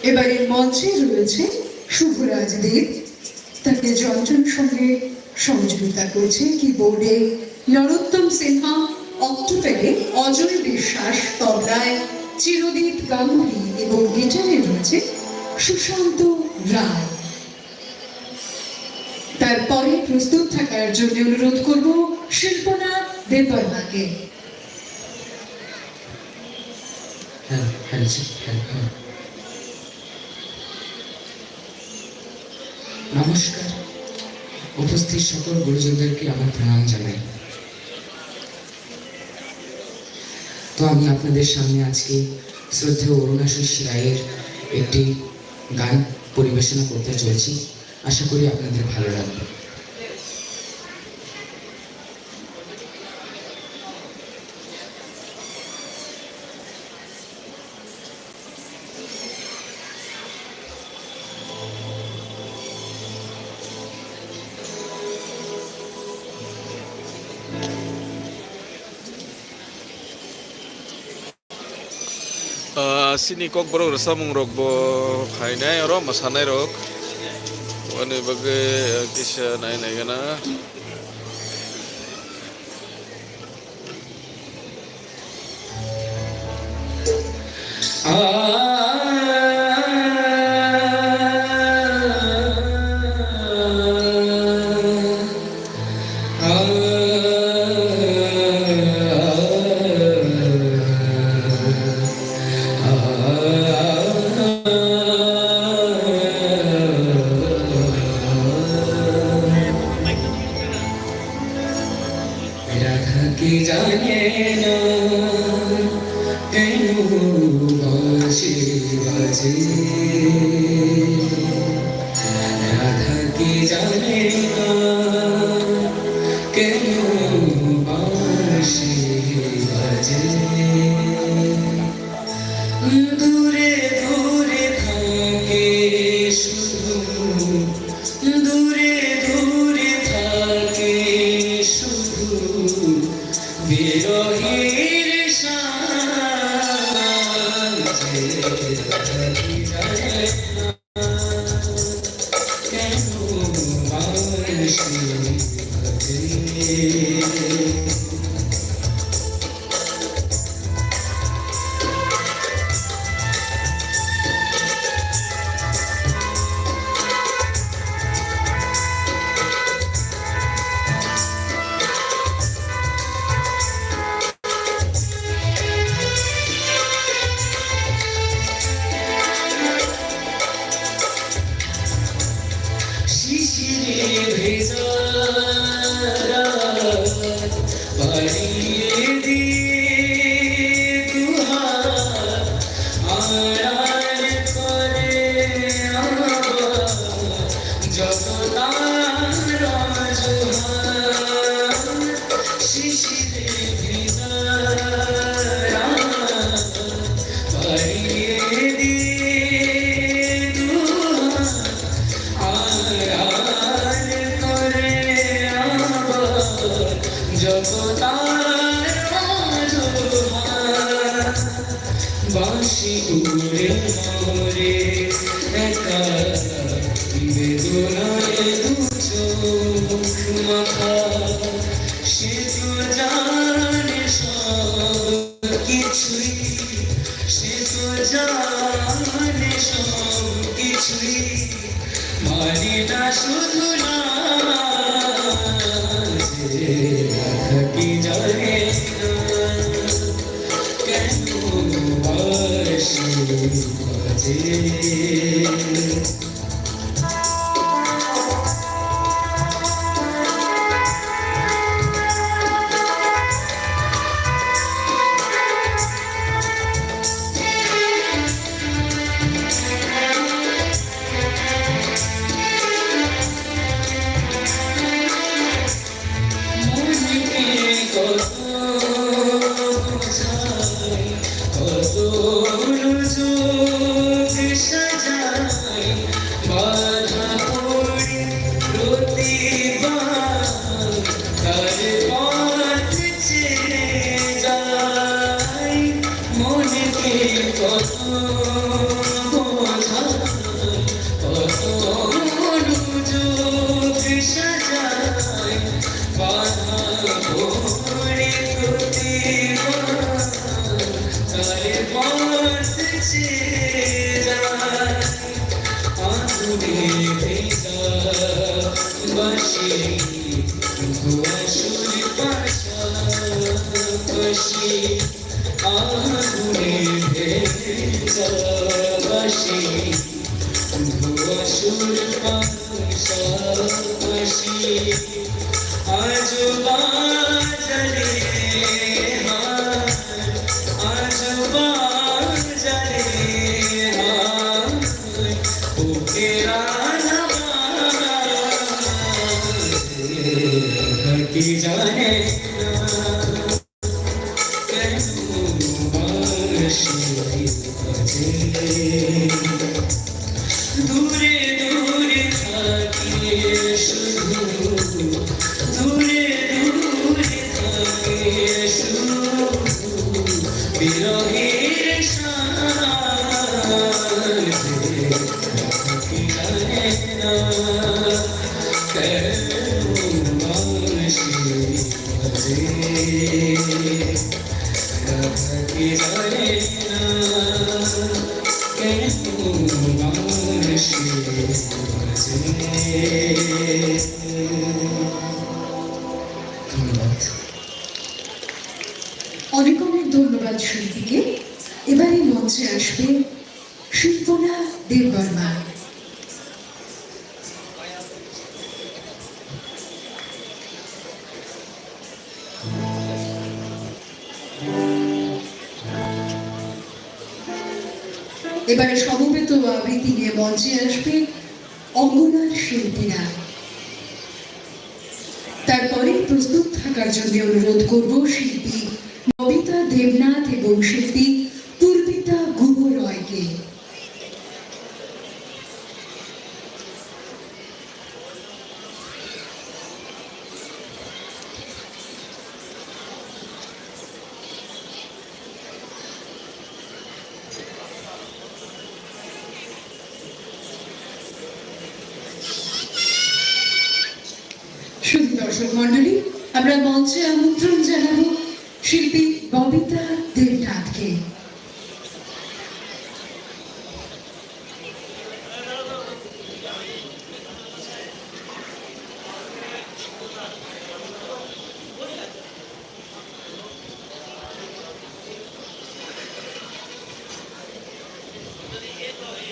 এবারে মঞ্চে রয়েছে শুভরাজ দেব, তাকে যন্ত্রের সঙ্গে সহযোগিতা করছে কিবোর্ডে নরোত্তম সিনহা, অক্টোপেডে অজয় বিশ্বাস, তবলায় চিরদীপ গাঙ্গুলি এবং গিটারে রয়েছে সুশান্ত রায়। তারপরে প্রস্তুত থাকার জন্য অনুরোধ করব শিল্পনা দেববর্মাকে। নমস্কার, উপস্থিত সকল গুরুজনদেরকে আমার প্রণাম জানাই। তো আমি আপনাদের সামনে আজকে শ্রদ্ধেয় অরুণাশিস রায়ের একটি গান পরিবেশনা করতে চলছি। আশা করি আপনাদের ভালো লাগবে। Sini kok bro rasa mengrok bo kainai oro masanai rok wani bagai kisah nai nai kana যায় আগুনে ভেজা বাঁশি ধোঁয়াশোর পাশাপাশি আগুনে ভেজা বাঁশি ধোঁয়াশোর পাশাপাশি আজো বাজারে আজো বাজারে বুকেরা কি জানে কেন দূরে দূরে থাকে শুধু দূরে দূরে থাকে শুধু বিরহের সাথে কি জানে না কেন কি জানে না কেন ধন্যবাদ। অনেক অনেক ধন্যবাদ শিল্পীকে। এবারে মঞ্চে আসবে শিল্পনা দেববর্মা। এবারে সমবেত আবৃত্তি নিয়ে মঞ্চে আসবে অঙ্গনার শিল্পীরা। তারপরে প্রস্তুত থাকার জন্য অনুরোধ করব শিল্পী ববিতা দেবনাথ এবং শিল্পী পূর্বিতা গুহ রয়কে। শুধু দর্শক মন্ডলী, আমরা মঞ্চে আমন্ত্রণ জানাবো শিল্পী ববিতা দেবনাথকে।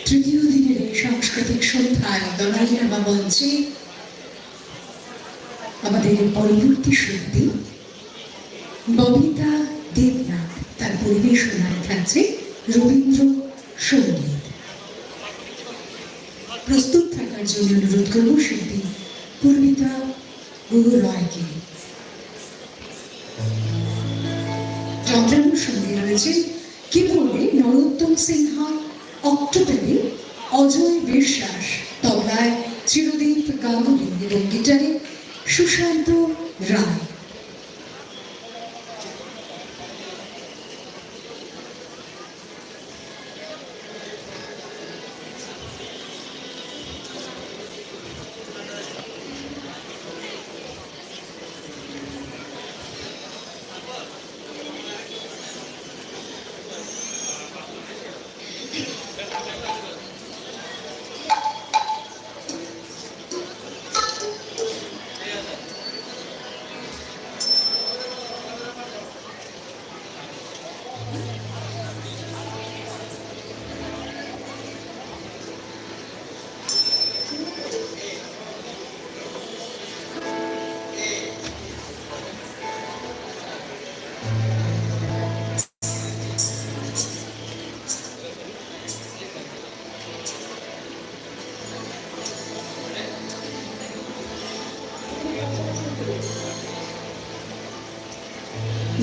তৃতীয় দিনের এই সাংস্কৃতিক সন্ধ্যায় দলাইনামা মঞ্চে আমাদের পরবর্তী শিল্পী ববিতা দেবনাথ, তার পরিবেশনায় থাকছে রবীন্দ্র সঙ্গীত। প্রস্তুত থাকার জন্য অনুরোধ করব শিল্পী পূর্বিতা গুহ রয়কে। চন্দ্রানুর সঙ্গে রয়েছে কিবোর্ডে নরোত্তম সিনহা, অক্টোপেডে অজয় বিশ্বাস, তবলায় চিরদীপ গাঙ্গুলি এবং গিটারে সুশান্ত রায়।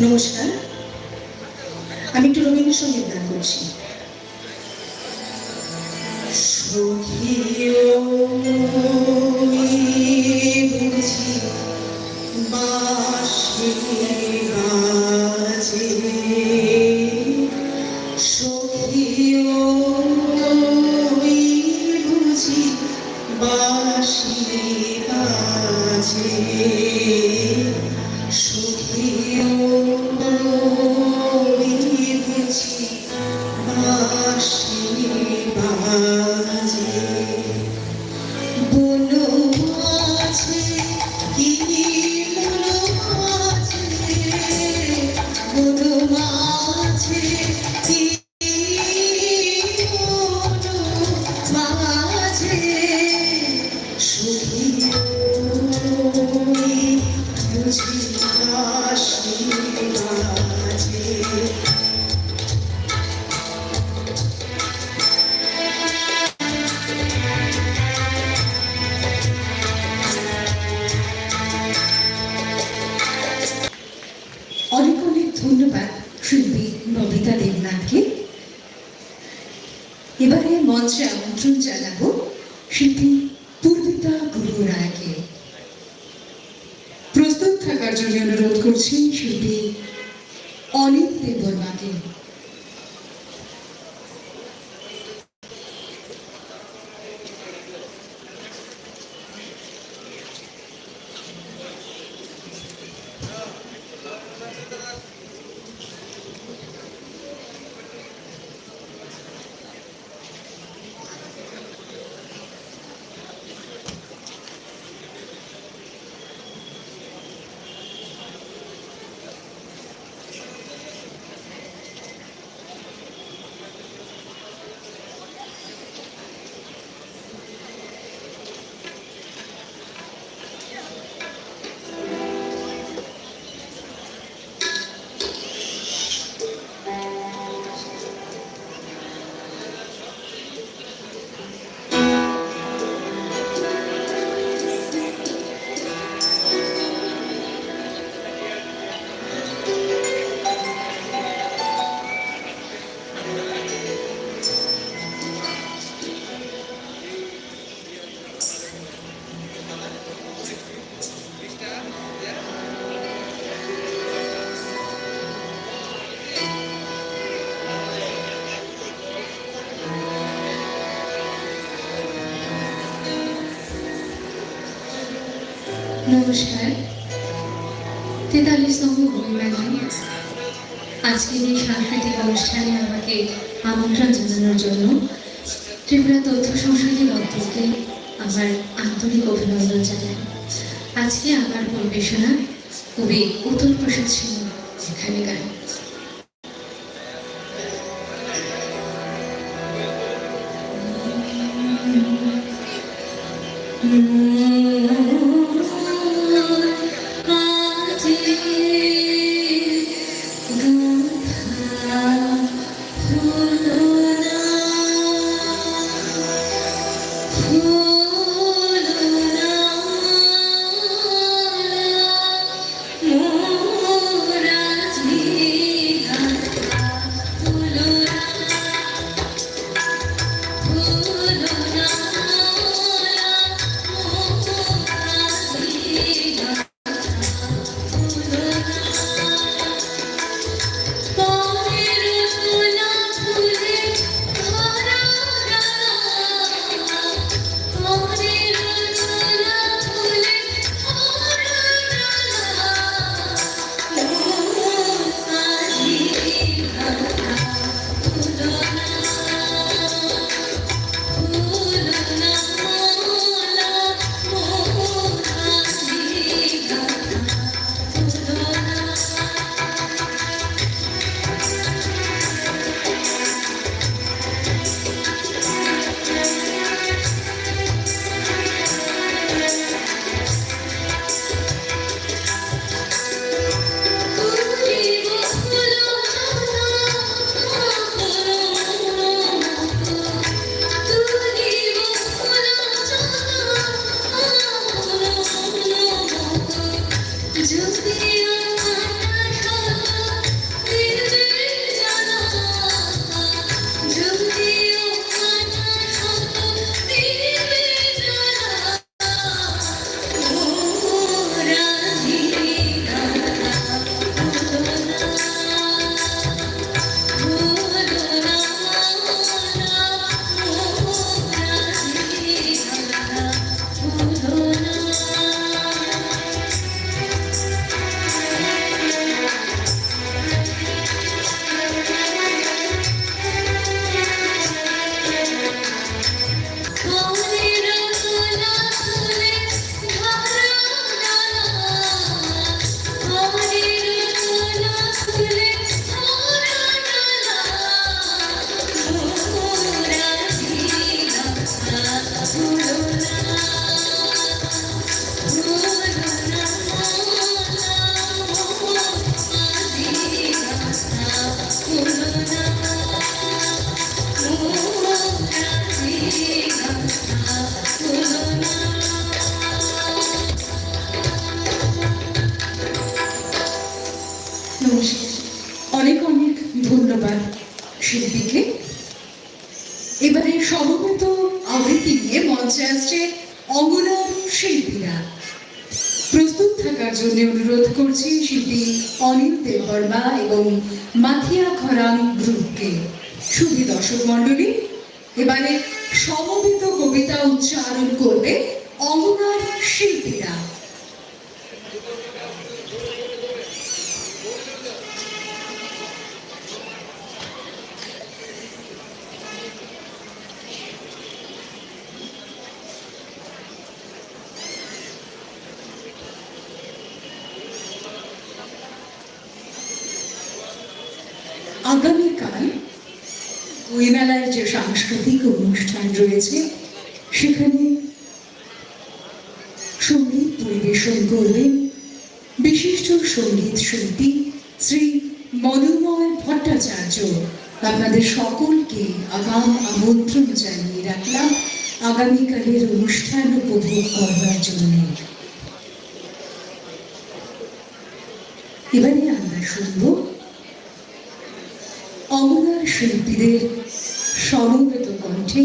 নমস্কার, আমি একটু রবীন্দ্রসঙ্গীত গান করছি। বাঁশি এবারে মঞ্চে আমন্ত্রণ জানাবো শিল্পী পূর্বিতা গুরু রায়কে। প্রস্তুত থাকার জন্য অনুরোধ করছি শিল্পী অনিল দেববর্মাকে। নমস্কার। 43তম বইমেলায় আজকের এই সাংস্কৃতিক অনুষ্ঠানে আমাকে আমন্ত্রণ জানানোর জন্য ত্রিপুরা তথ্য সংস্কৃতি দপ্তরকে আমার আন্তরিক অভিনন্দন জানাই। আজকে আমার পরিবেশনা কবি উত্তর প্রসাদ সিং এখানে গান। Morat এবারে সমবেত আবৃত্তি নিয়ে মঞ্চে আসছে অঙ্গনার শিল্পীরা। প্রস্তুত থাকার জন্য অনুরোধ করছি শিল্পী অনিল দেববর্মা এবং মাথিয়া খরাং গ্রুপকে। শুধু দর্শক মণ্ডলী, এবারে সমবেত কবিতা উচ্চারণ করবে অঙ্গনার শিল্পীরা। আগামীকাল বইমেলার যে সাংস্কৃতিক অনুষ্ঠান রয়েছে সেখানে সঙ্গীত পরিবেশন করবেন বিশিষ্ট সঙ্গীত শিল্পী শ্রী মনোময় ভট্টাচার্য। আপনাদের সকলকে আগাম আমন্ত্রণ জানিয়ে রাখলাম আগামীকালের অনুষ্ঠান উপভোগ করবার জন্য। এবারে আমরা শুনব অঙ্গনার শিল্পীদের সমবেত কণ্ঠে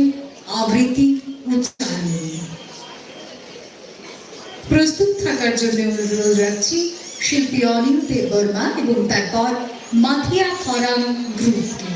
আবৃত্তি উচ্চারণ। প্রস্তুত থাকার জন্য অনুরোধ রাখছি শিল্পী অনিল দেববর্মা এবং তারপর মাথিয়া খরাং গ্রুপকে।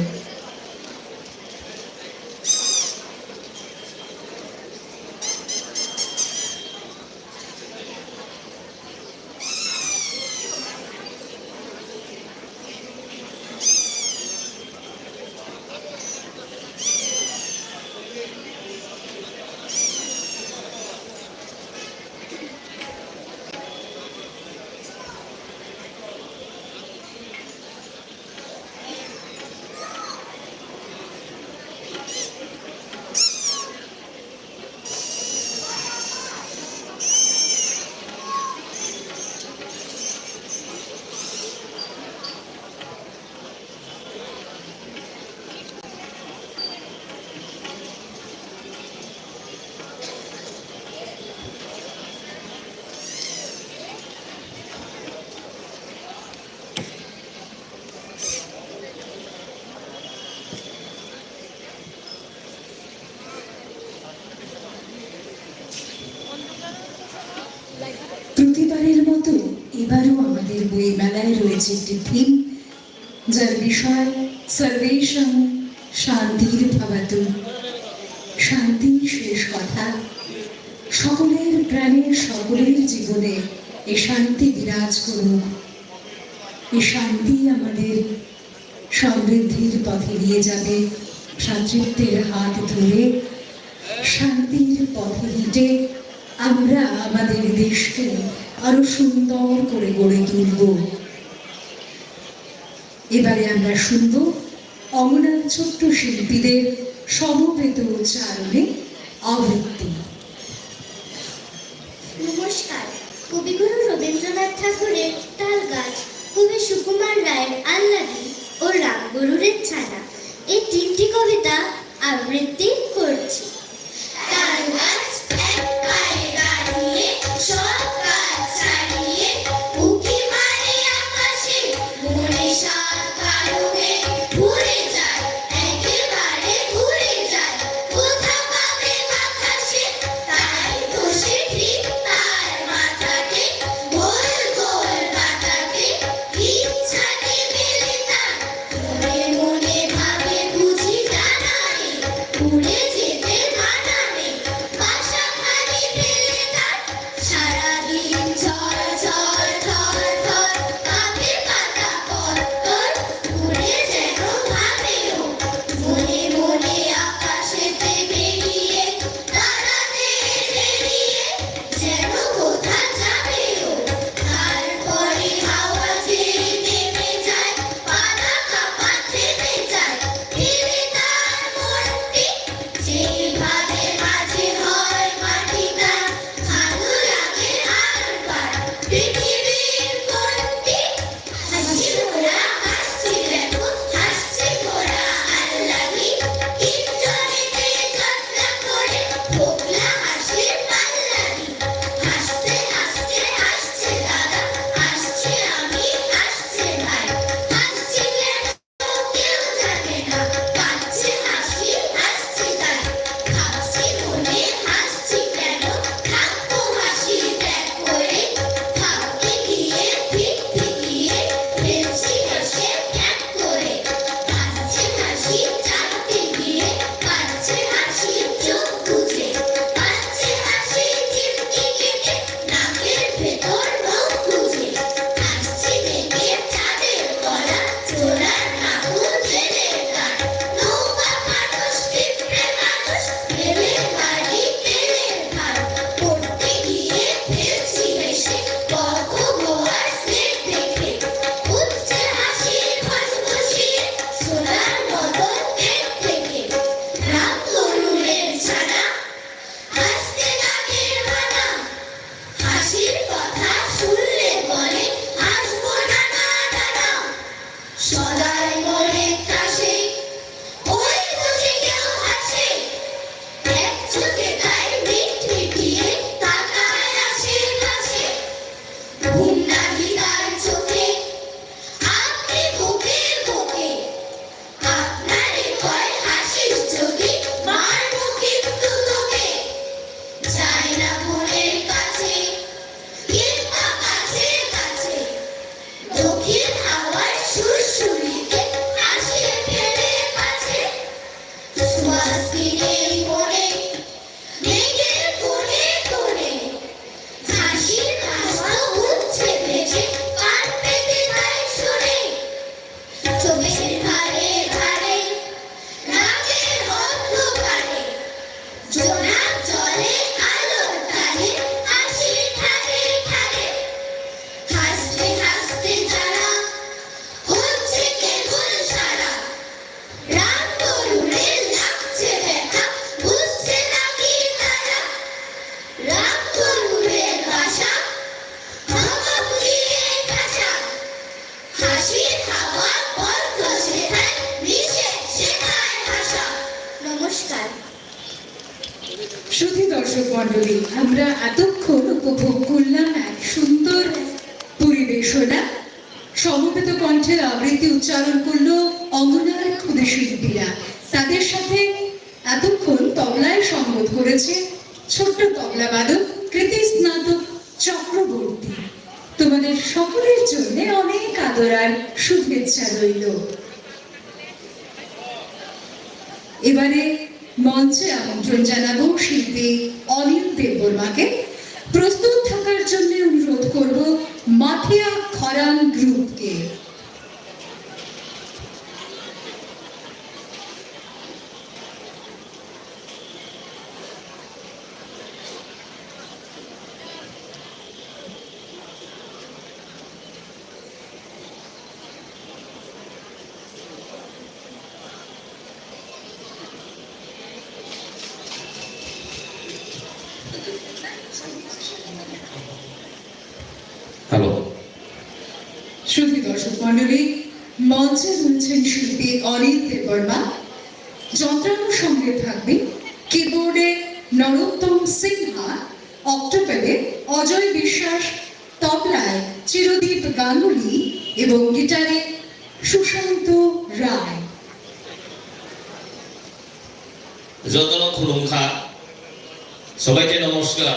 প্রতিবারের মতো এবারও আমাদের বই মেলায় রয়েছে একটি থিম, যার বিষয় সর্বেষাং শান্তির ভবতু। শান্তি শেষ কথা। সকলের প্রাণে সকলের জীবনে এ শান্তি বিরাজ করুক। এ শান্তি আমাদের সমৃদ্ধির পথে নিয়ে যাবে। ভ্রাতৃত্বের হাত ধরে শান্তির পথে হেঁটে আমরা আমাদের দেশকে আরো সুন্দর করে গড়ে তুলব। এবারে আমরা শুনব অঙ্গনার ছোট্ট শিল্পীদের সমবেত উচ্চারণে আবৃত্তি। নমস্কার। কবিগুরু রবীন্দ্রনাথ ঠাকুরের তাল গাছ, কবি সুকুমার রায়ের আহ্লাদি ও রামগরুরের ছানা, এই তিনটি কবিতা আবৃত্তি করছি। তাল গাছ এক পায়ে দাঁড়িয়ে, সব কাজ ছাড়িয়ে, উঁকি মারে আকাশে, মনে সাত কালো মেঘ ঘুরে যায়, একেবারে ঘুরে যায়, কোথা পাবে বাতাসে, তাই তো সে ঠিক তার মাথাতে গোল গোল পাতাতে ইচ্ছাতে মেলে তার, মনে মনে ভাবে বুঝি জানা নেই, উড়ে যেতে মানা নেই, বাসা খালি ফেলে তার, সারাদিন ঝড় ঝড় থর থর কাঁপে পাতা পত্তর, উড়ে যেন ভাবেও, মনে মনে আকাশেতে বেরিয়ে, তারাতে বেরিয়ে, যেন কোথা যাবেও, তারপরে হাওয়া যে নেমে যায়, পাতা কাঁপা থেমে যায়, ভেবে তার মনটি নমস্কার। শুধু দর্শক মন্ডলী, আমরা এতক্ষণ উপভোগ করলাম এক সুন্দর পরিবেশনা। সমবেত কণ্ঠে আবৃত্তি উচ্চারণ করলো অঙ্গনার ক্ষুদে শিল্পীরা। তাদের সাথে এতক্ষণ তবলায় সঙ্গত করেছে ছোট্ট তবলা বাদক কৃতি স্নাতক চক্রবর্তী। তোমাদের সকলের জন্য অনেক আদর আর শুভেচ্ছা রইল। এবারে মঞ্চে আমন্ত্রণ জানাবো শিল্পী অনিল দেববর্মাকে। প্রস্তুত থাকার জন্য অনুরোধ করব মাথিয়া খরান গ্রুপকে। হ্যালো, শুধু দর্শক মন্ডলী, মঞ্চে রয়েছেন শিল্পী অনিল দেববর্মা। যন্ত্রাংশের সঙ্গে থাকবে কিবোর্ডে নরোত্তম সিনহা, অক্টোপেডে অজয় বিশ্বাস, তবলায় চিরদীপ গাঙ্গুলি এবং গিটারে সুশান্ত রায়। যতন খুলুমখা, সবাইকে নমস্কার।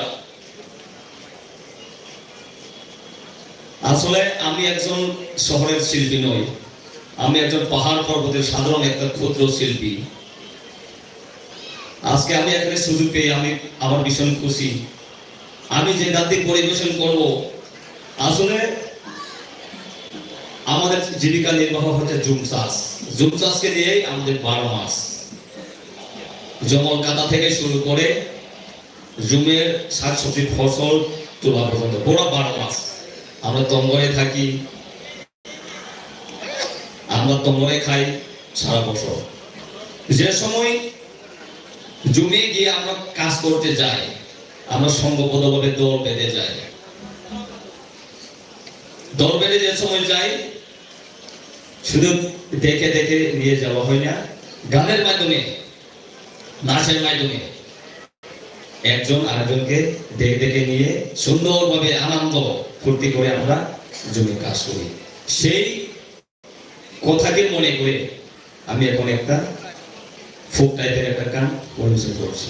আসলে আমি একজন শহরের শিল্পী নই, আমি একজন পাহাড় পর্বতের সাধারণ একটা ক্ষুদ্র শিল্পী। আজকে আমি এখানে সুযোগ পেয়ে আমার ভীষণ খুশি। আমি যে গানটি পরিবেশন করব, আসলে আমাদের জীবিকা নির্বাহ হচ্ছে জুম চাষকে নিয়েই আমাদের 12 মাস জমল কাটা থেকে শুরু করে জুমের শাকসবজির ফসল তোলা পর্যন্ত পুরো 12 মাস আমরা তম্বরে থাকি, আমরা তম্বরে খাই সারা বছর। যে সময় জমি গিয়ে আমরা কাজ করতে যাই, আমরা সংঘবদ্ধভাবে দল বেঁধে যাই। দল বেঁধে যে সময় যাই, শুধু দেখে দেখে নিয়ে যাওয়া হয় না, গানের মাধ্যমে, নাচের মাধ্যমে একজন আরেকজনকে দেখে দেখে নিয়ে সুন্দরভাবে আনন্দ ফুর্তি করে আমরা জমি কাজ করি। সেই কথাকে মনে করে আমি এখন একটা ফোক টাইপের একটা গান পরিবেশন করছি।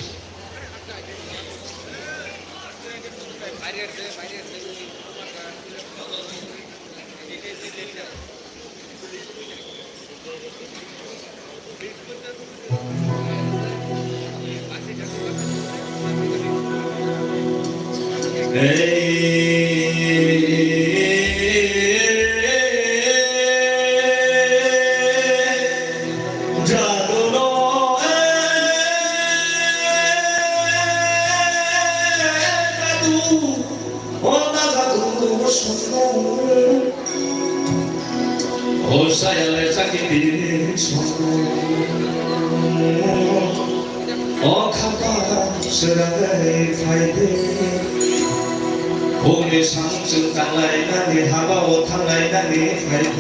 오늘 상승 당라이나니 하바오 당라이나니 파이드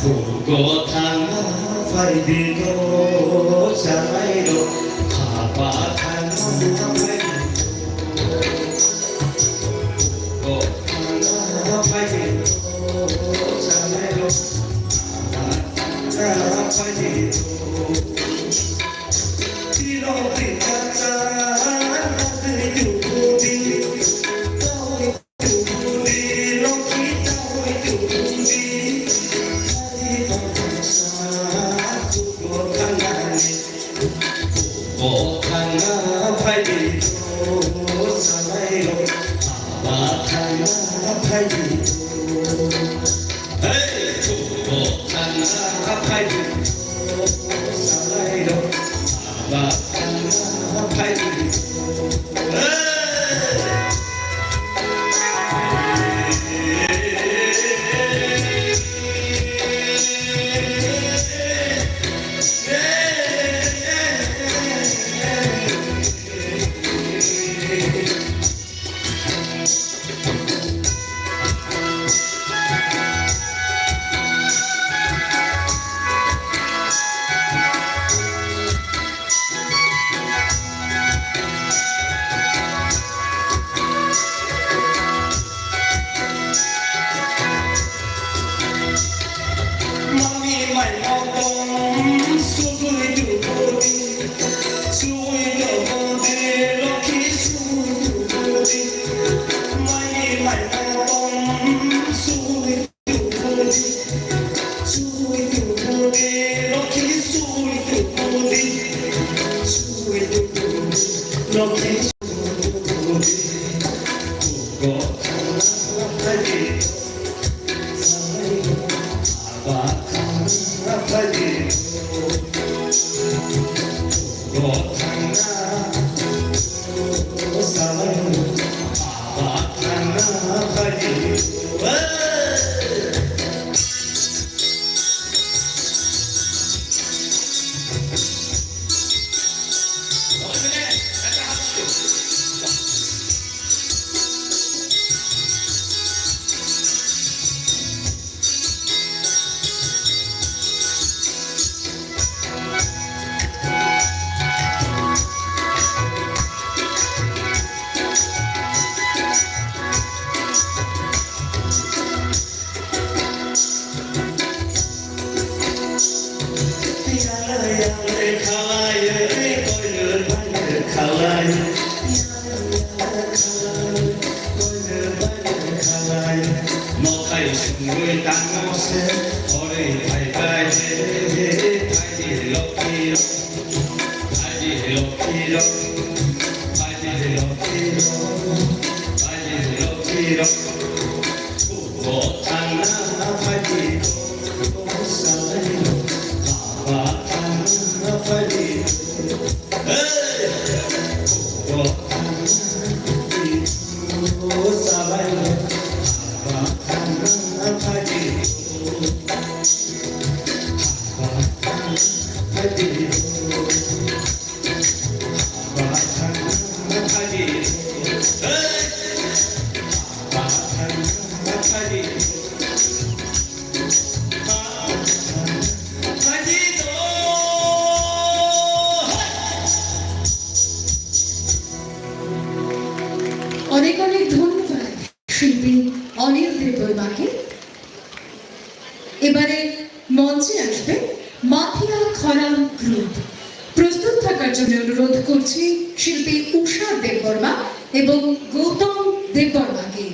후고 당라 파이드도 자마이로 하바 당라 후고 당라 파이드도 자마이로 하바 당라 파이드 লক্ষ্মী সুই তুকুদি সুই তুকুদি লক্ষ্মী অনেক অনেক ধন্যবাদ শিল্পী অনিল দেববর্মাকে। এবারে মঞ্চে আসবে মাথিয়া খরাম গ্রুপ। প্রস্তুত থাকার জন্য অনুরোধ করছি শিল্পী উষা দেববর্মা এবং গৌতম দেববর্মাকে।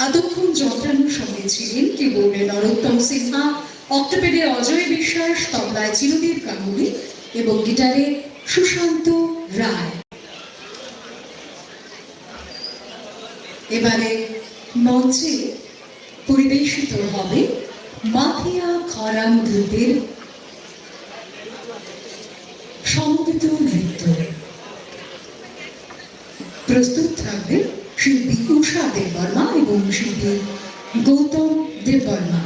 এতক্ষণ যন্ত্রাংশের সঙ্গে ছিলেন কিবোর্ডে নরোত্তম সিনহা, অক্টোপেডে অজয় বিশ্বাস, তবলায় চিরদীপ গাঙ্গুলি এবং গিটারে সুশান্ত রায়। এবারে মঞ্চে পরিবেশিত হবে মাথিয়া খরাম গ্রুপের সমবেত নৃত্য। প্রস্তুত থাকবে শিল্পী উষা দেববর্মা এবং শিল্পী গৌতম দেববর্মা।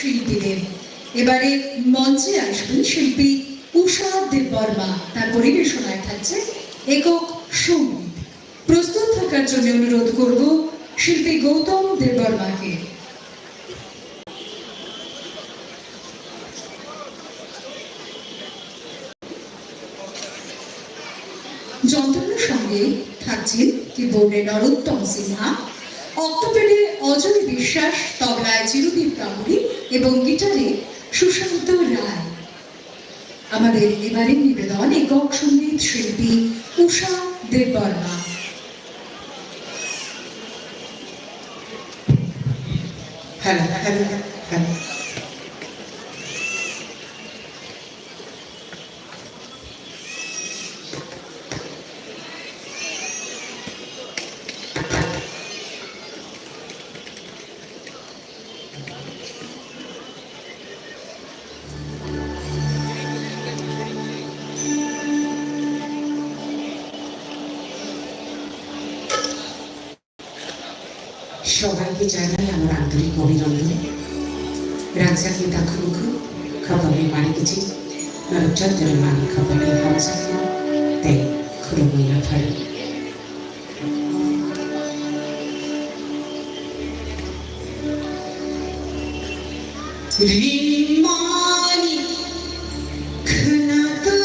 শিল্পীদের। এবারে মঞ্চে আসবেন শিল্পী উষা দেববর্মা, তার পরিবেশনায় থাকছে একক সঙ্গীত। প্রস্তুত থাকার জন্য অনুরোধ করব শিল্পী গৌতম দেববর্মাকে। যন্ত্রণার সঙ্গে থাকছেন কিবোর্ডে নরোত্তম সিনহা, অক্টোপেডে অজয় বিশ্বাস, তবলায় চিরদীপ কাপুরি এবং গিটারে সুশান্ত রায়। আমাদের এবারের নিবেদন একক সঙ্গীত শিল্পী Usha Debbarma. Hello hello hello. সবাইকে জানাই আমার আন্তরিক অভিনন্দন। রাজ্জাকে দাখুখু খবরে মারি গেছি নরচন্দ্রের মানি খবরে হামসাকে তাই খুরমইয়া ফাড়ি। রিমানি খনাতো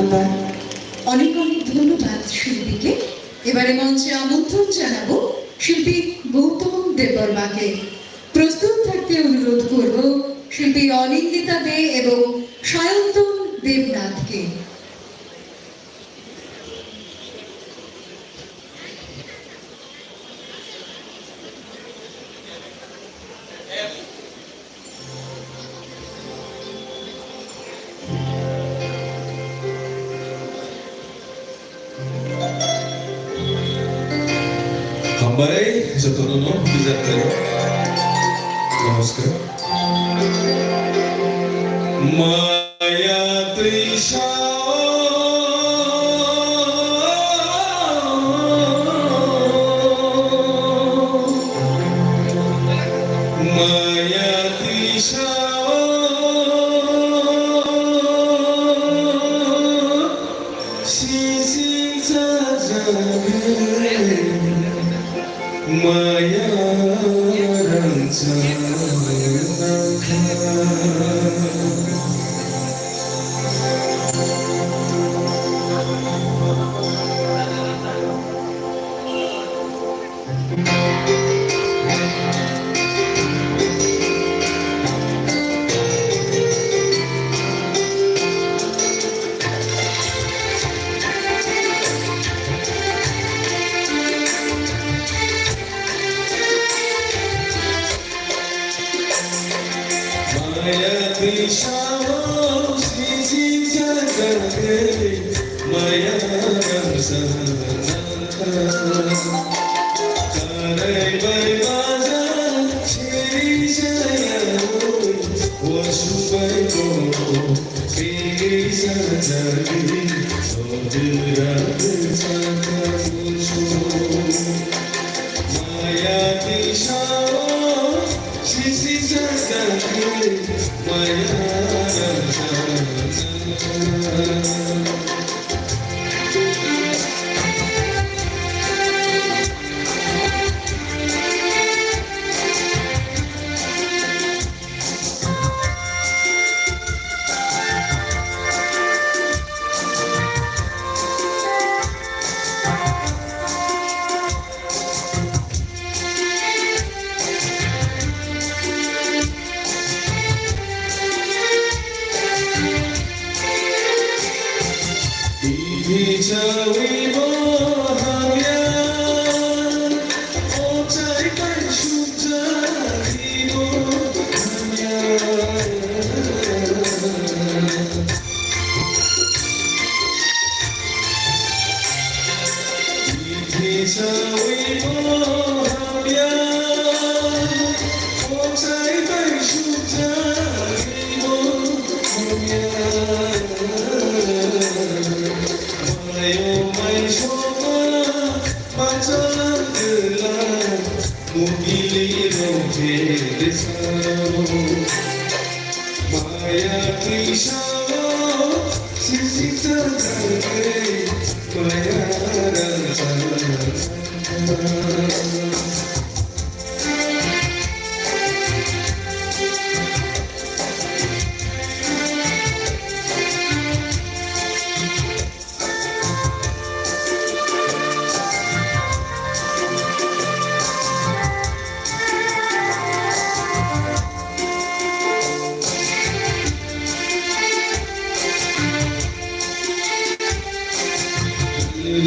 আমরা অনেক অনেক ধন্যবাদ শিল্পীকে। এবারে মঞ্চে আমন্ত্রণ জানাবো শিল্পী গৌতম দেববর্মাকে। প্রস্তুত থাকতে অনুরোধ করব শিল্পী অনিন্দিতা দে এবং Sayantan দেবনাথকে। Hambarai Jatonono Bizartero Namaskar Maya Trisha Maya Trisha Maya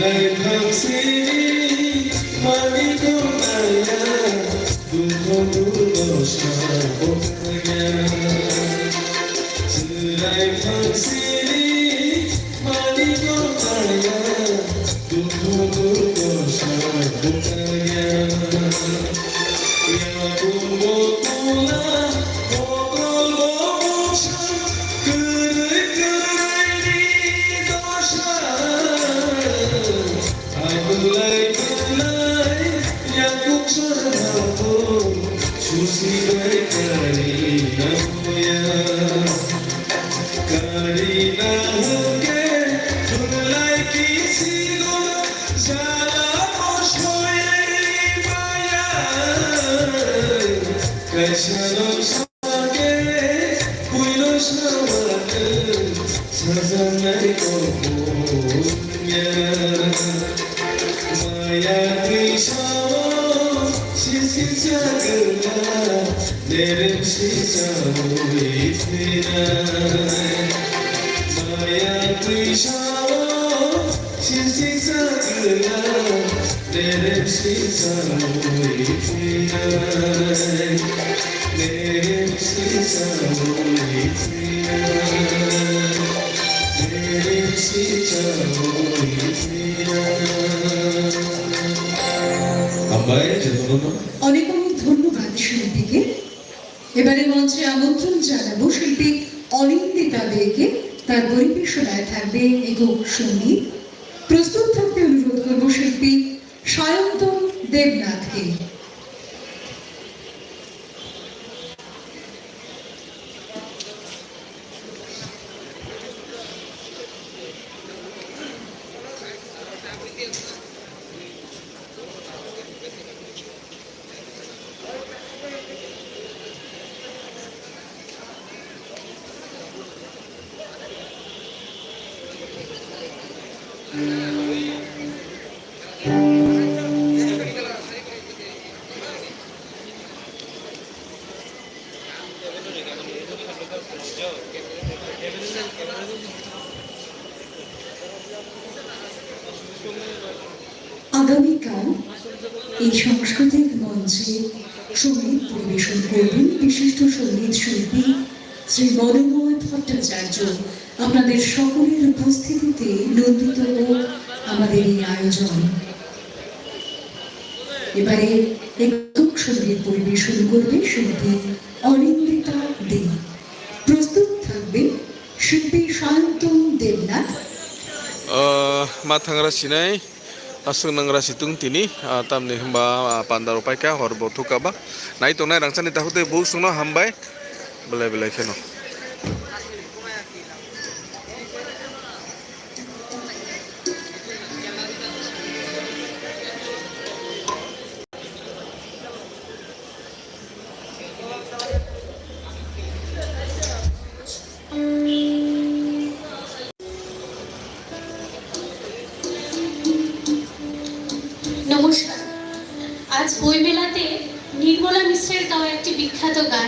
Like I'm singing, money don't দুঃখ দুর্দশা বোকায়া চিরাই ফাঁসিনি মালিক কায়া দুঃখ দুর্দশা বোকায়া ইয়া বুমো তুলা বকল বমসা করে করে দশা আগুলাই গুলাই yakuk sarabo susi bai karina hoya karina hoke tulai kisi go jala moshoye maya kaishalo sage kuilo shamate sazanai konya Maya Krishna, Sisi Jagna, Nerim Sisa Moitira. Maya Krishna, Sisi Jagna, Nerim Sisa Moitira. Nerim Sisa Moitira. Nerim Sisa Moitira. আমায় যেন অনেক অনেক ধন্যবাদ শিল্পীকে। এবারে মঞ্চে আমন্ত্রণ জানাবো শিল্পী অনিন্দিতা দেকে। তার পরিবেশনায় থাকবে একক সঙ্গীত। প্রস্তুত থাকতে অনুরোধ করবো শিল্পী সায়ন্তন দেবনাথকে। আগামীকাল এই সাংস্কৃতিক মঞ্চে সঙ্গীত পরিবেশন করবেন বিশিষ্ট সঙ্গীত শিল্পী শ্রী মনোময় ভট্টাচার্য। আপনাদের সকলের উপস্থিতিতে নন্দিত হোক আমাদের এই আয়োজন। এবারে একক সঙ্গীত পরিবেশন করবে শিল্পী অনিন্দিতা দে। প্রস্তুত থাকবে শিল্পী সায়ন্তন দেবনাথ। মাথাংরা সিনাই asung nangra situng tini tamni hamba pandar upai kya horbo thukaba nai tongnai rangchani tahute bu sungno hambai belai belai kheno নমস্কার। আজ বইমেলাতে নির্মলা মিশ্রের গাওয়া একটি বিখ্যাত গান